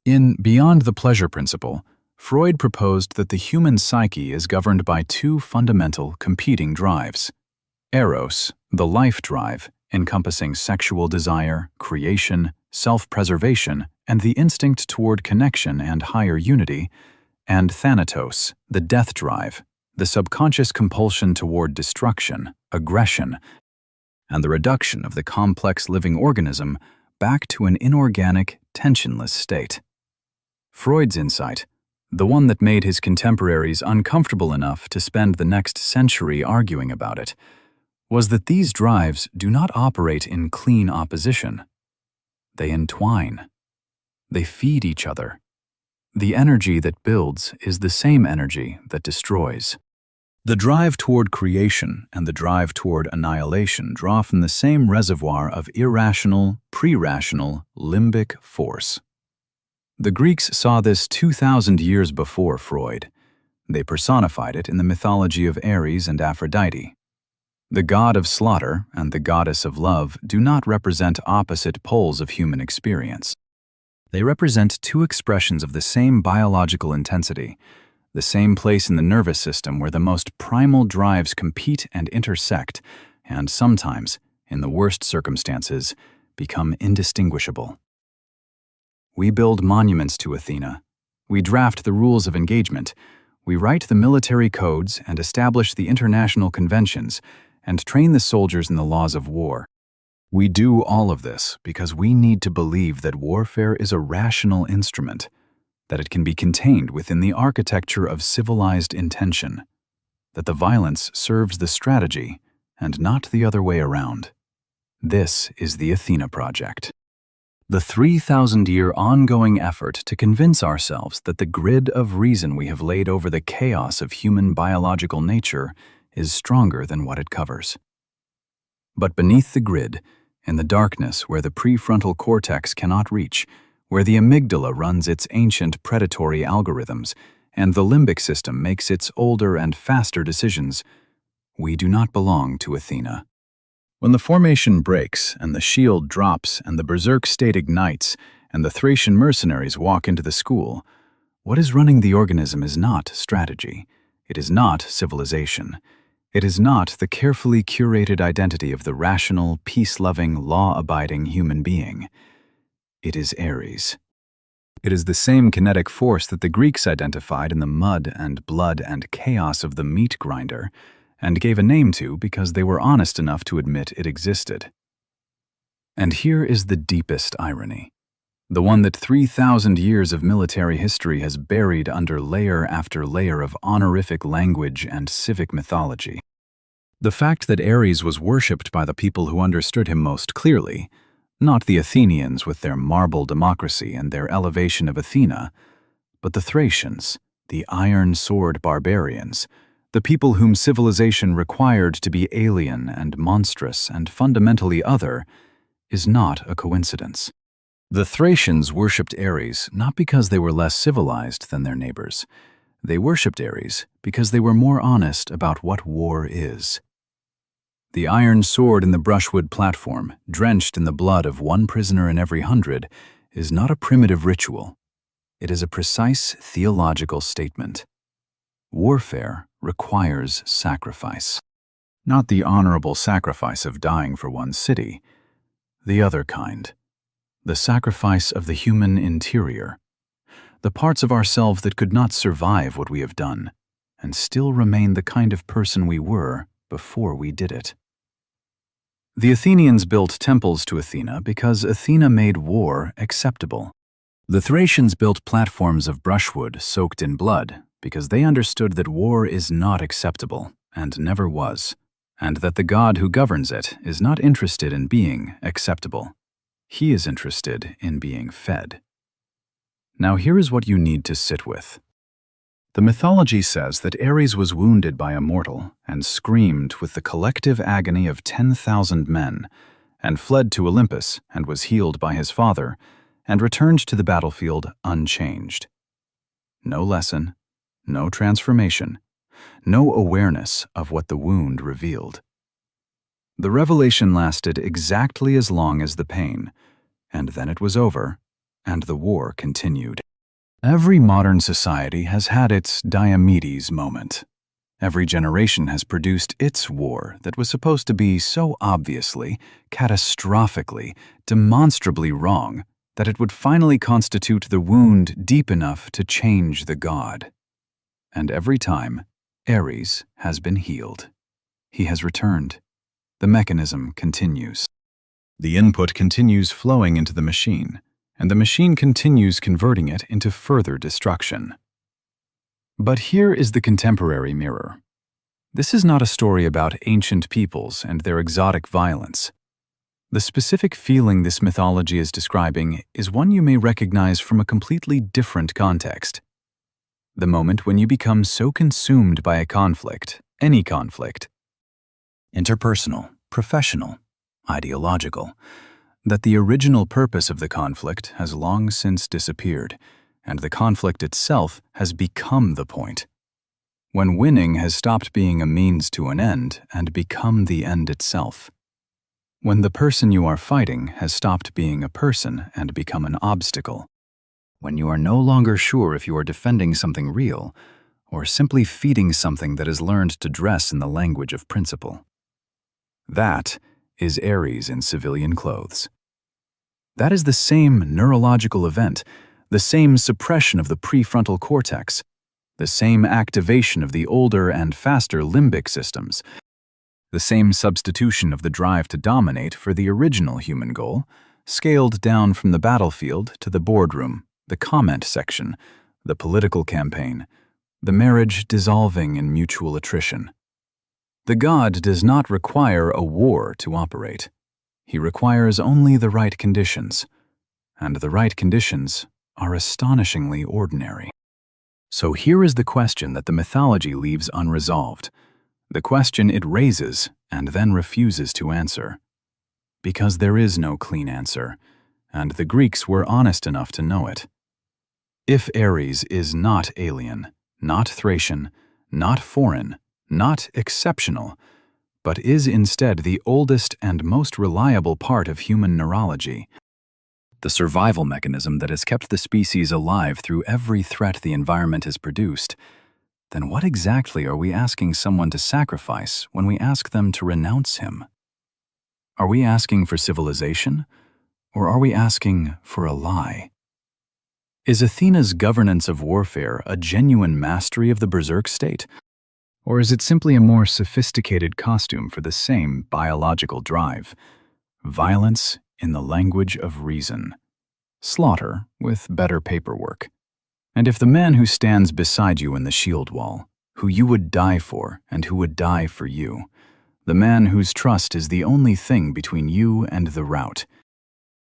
In Beyond the Pleasure Principle, Freud proposed that the human psyche is governed by 2 fundamental competing drives. Eros, the life drive, encompassing sexual desire, creation, self-preservation, and the instinct toward connection and higher unity, and Thanatos, the death drive, the subconscious compulsion toward destruction, aggression, and the reduction of the complex living organism back to an inorganic, tensionless state. Freud's insight, the one that made his contemporaries uncomfortable enough to spend the next century arguing about it, was that these drives do not operate in clean opposition. They entwine. They feed each other. The energy that builds is the same energy that destroys. The drive toward creation and the drive toward annihilation draw from the same reservoir of irrational, pre-rational, limbic force. The Greeks saw this 2,000 years before Freud. They personified it in the mythology of Ares and Aphrodite. The god of slaughter and the goddess of love do not represent opposite poles of human experience. They represent 2 expressions of the same biological intensity, the same place in the nervous system where the most primal drives compete and intersect, and sometimes, in the worst circumstances, become indistinguishable. We build monuments to Athena. We draft the rules of engagement. We write the military codes and establish the international conventions and train the soldiers in the laws of war. We do all of this because we need to believe that warfare is a rational instrument, that it can be contained within the architecture of civilized intention, that the violence serves the strategy and not the other way around. This is the Athena Project. The 3,000-year ongoing effort to convince ourselves that the grid of reason we have laid over the chaos of human biological nature is stronger than what it covers. But beneath the grid, in the darkness where the prefrontal cortex cannot reach, where the amygdala runs its ancient predatory algorithms, and the limbic system makes its older and faster decisions, we do not belong to Athena. When the formation breaks, and the shield drops, and the berserk state ignites, and the Thracian mercenaries walk into the school, what is running the organism is not strategy. It is not civilization. It is not the carefully curated identity of the rational, peace-loving, law-abiding human being. It is Ares. It is the same kinetic force that the Greeks identified in the mud and blood and chaos of the meat grinder, and gave a name to because they were honest enough to admit it existed. And here is the deepest irony, the one that 3,000 years of military history has buried under layer after layer of honorific language and civic mythology. The fact that Ares was worshipped by the people who understood him most clearly, not the Athenians with their marble democracy and their elevation of Athena, but the Thracians, the iron sword barbarians, the people whom civilization required to be alien and monstrous and fundamentally other, is not a coincidence. The Thracians worshipped Ares not because they were less civilized than their neighbors. They worshipped Ares because they were more honest about what war is. The iron sword in the brushwood platform, drenched in the blood of 1 prisoner in every 100, is not a primitive ritual. It is a precise theological statement. Warfare requires sacrifice. Not the honorable sacrifice of dying for one's city, the other kind. The sacrifice of the human interior. The parts of ourselves that could not survive what we have done, and still remain the kind of person we were before we did it. The Athenians built temples to Athena because Athena made war acceptable. The Thracians built platforms of brushwood soaked in blood because they understood that war is not acceptable and never was, and that the god who governs it is not interested in being acceptable. He is interested in being fed. Now here is what you need to sit with. The mythology says that Ares was wounded by a mortal and screamed with the collective agony of 10,000 men, and fled to Olympus and was healed by his father, and returned to the battlefield unchanged. No lesson, no transformation, no awareness of what the wound revealed. The revelation lasted exactly as long as the pain, and then it was over, and the war continued. Every modern society has had its Diomedes moment. Every generation has produced its war that was supposed to be so obviously, catastrophically, demonstrably wrong that it would finally constitute the wound deep enough to change the god. And every time, Ares has been healed. He has returned. The mechanism continues. The input continues flowing into the machine, and the machine continues converting it into further destruction. But here is the contemporary mirror. This is not a story about ancient peoples and their exotic violence. The specific feeling this mythology is describing is one you may recognize from a completely different context. The moment when you become so consumed by a conflict, any conflict, interpersonal, professional, ideological, that the original purpose of the conflict has long since disappeared, and the conflict itself has become the point. When winning has stopped being a means to an end and become the end itself. When the person you are fighting has stopped being a person and become an obstacle. When you are no longer sure if you are defending something real, or simply feeding something that is learned to dress in the language of principle. That is Ares in civilian clothes. That is the same neurological event, the same suppression of the prefrontal cortex, the same activation of the older and faster limbic systems, the same substitution of the drive to dominate for the original human goal, scaled down from the battlefield to the boardroom, the comment section, the political campaign, the marriage dissolving in mutual attrition. The god does not require a war to operate. He requires only the right conditions, and the right conditions are astonishingly ordinary. So here is the question that the mythology leaves unresolved, the question it raises and then refuses to answer. Because there is no clean answer, and the Greeks were honest enough to know it. If Ares is not alien, not Thracian, not foreign, not exceptional, but is instead the oldest and most reliable part of human neurology, the survival mechanism that has kept the species alive through every threat the environment has produced, then what exactly are we asking someone to sacrifice when we ask them to renounce him? Are we asking for civilization, or are we asking for a lie? Is Athena's governance of warfare a genuine mastery of the berserk state? Or is it simply a more sophisticated costume for the same biological drive? Violence in the language of reason. Slaughter with better paperwork. And if the man who stands beside you in the shield wall, who you would die for and who would die for you, the man whose trust is the only thing between you and the rout,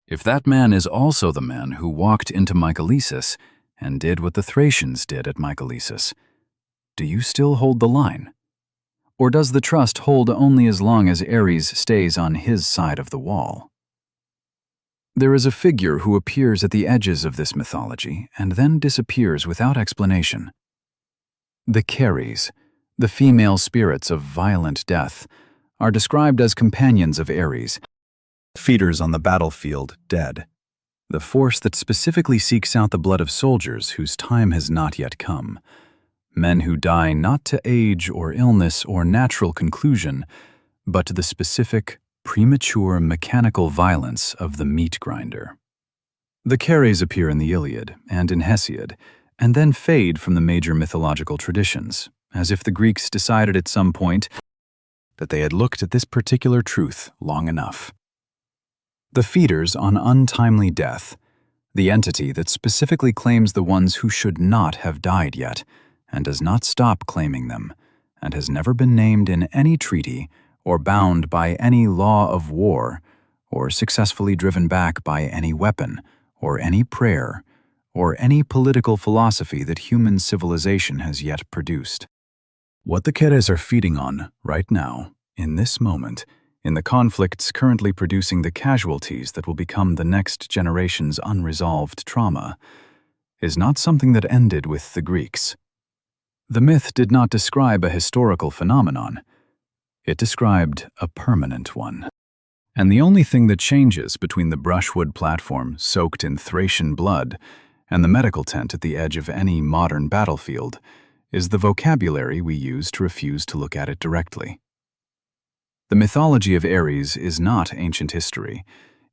if that man is also the man who walked into Mycalessus and did what the Thracians did at Mycalessus, do you still hold the line? Or does the trust hold only as long as Ares stays on his side of the wall? There is a figure who appears at the edges of this mythology and then disappears without explanation. The Ceres, the female spirits of violent death, are described as companions of Ares, feeders on the battlefield dead, the force that specifically seeks out the blood of soldiers whose time has not yet come. Men who die not to age or illness or natural conclusion, but to the specific, premature mechanical violence of the meat grinder. The Ceres appear in the Iliad and in Hesiod, and then fade from the major mythological traditions, as if the Greeks decided at some point that they had looked at this particular truth long enough. The feeders on untimely death, the entity that specifically claims the ones who should not have died yet, and does not stop claiming them, and has never been named in any treaty or bound by any law of war, or successfully driven back by any weapon, or any prayer, or any political philosophy that human civilization has yet produced. What the ARES are feeding on right now, in this moment, in the conflicts currently producing the casualties that will become the next generation's unresolved trauma, is not something that ended with the Greeks. The myth did not describe a historical phenomenon. It described a permanent one. And the only thing that changes between the brushwood platform soaked in Thracian blood and the medical tent at the edge of any modern battlefield is the vocabulary we use to refuse to look at it directly. The mythology of Ares is not ancient history.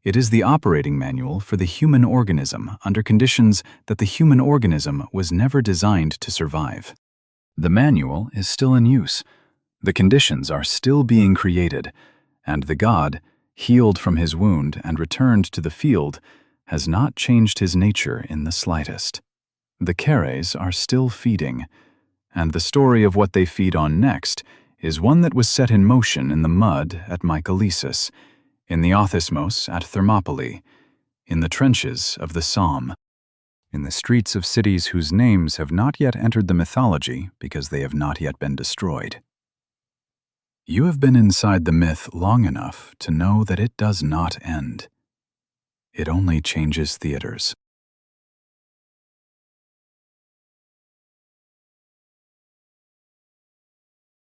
It is the operating manual for the human organism under conditions that the human organism was never designed to survive. The manual is still in use. The conditions are still being created, and the god, healed from his wound and returned to the field, has not changed his nature in the slightest. The ARES are still feeding, and the story of what they feed on next is one that was set in motion in the mud at Mycalessus, in the Othismos at Thermopylae, in the trenches of the Somme, in the streets of cities whose names have not yet entered the mythology because they have not yet been destroyed. You have been inside the myth long enough to know that it does not end. It only changes theaters.